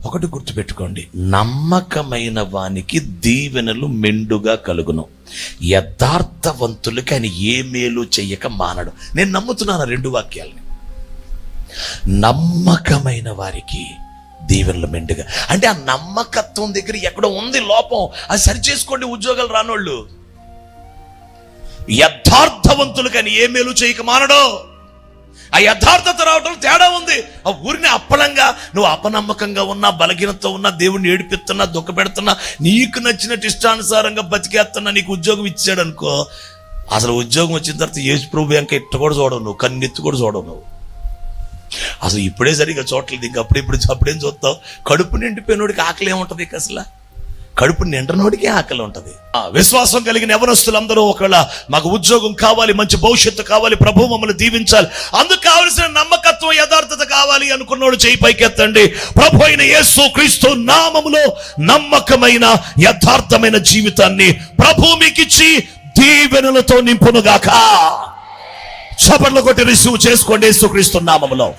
ఒకటి గుర్తుపెట్టుకోండి, నమ్మకమైన వానికి దీవెనలు మెండుగా కలుగును, యథార్థవంతులకి ఆయన ఏ మేలు చెయ్యక మానడు. నేను నమ్ముతున్నాను రెండు వాక్యాలని. నమ్మకమైన వారికి దీవెనలు మెండుగా అంటే ఆ నమ్మకత్వం దగ్గర ఎక్కడో ఉంది లోపం, అది సరి చేసుకోండి. ఉద్యోగాలు రానోళ్ళు యథార్థవంతులు కానీ ఏ మేలు చేయక మానడు. ఆ యథార్థత రావటం తేడా ఉంది. ఆ ఊరిని అప్పలంగా నువ్వు అపనమ్మకంగా ఉన్నా, బలహీనతో ఉన్నా, దేవుడిని ఏడిపిస్తున్నా, దుఃఖపెడుతున్నా, నీకు నచ్చినట్టు ఇష్టానుసారంగా బతికేస్తున్నా, నీకు ఉద్యోగం ఇచ్చాడు అనుకో, అసలు ఉద్యోగం వచ్చిన తర్వాత యేసు ప్రభు వెంక ఇట్ట కూడా చూడవు నువ్వు, కన్నెత్తి కూడా చూడవు నువ్వు. అసలు ఇప్పుడే సరిగా చూడలేదు, ఇంక అప్పుడేం చూస్తావు? కడుపు నిండిపోయినోడికి ఆకలి ఏముంటది? అసలు కడుపు నిండనోడికి ఆకలి ఉంటది. విశ్వాసం కలిగిన యవనస్తులందరూ ఒకవేళ మాకు ఉద్యోగం కావాలి, మంచి భవిష్యత్తు కావాలి, ప్రభు మమ్మల్ని దీవించాలి, అందుకు కావలసిన నమ్మకత్వం, యథార్థత కావాలి అనుకున్నోడు చేయి పైకెత్తండి. ప్రభు అయిన యేసు క్రీస్తు నామములో నమ్మకమైన యథార్థమైన జీవితాన్ని ప్రభు మీకిచ్చి దీవెనలతో నింపునుగాక. చప్పట్లు కొట్టి రిసీవ్ చేసుకోండి యేసు క్రీస్తు నామములో.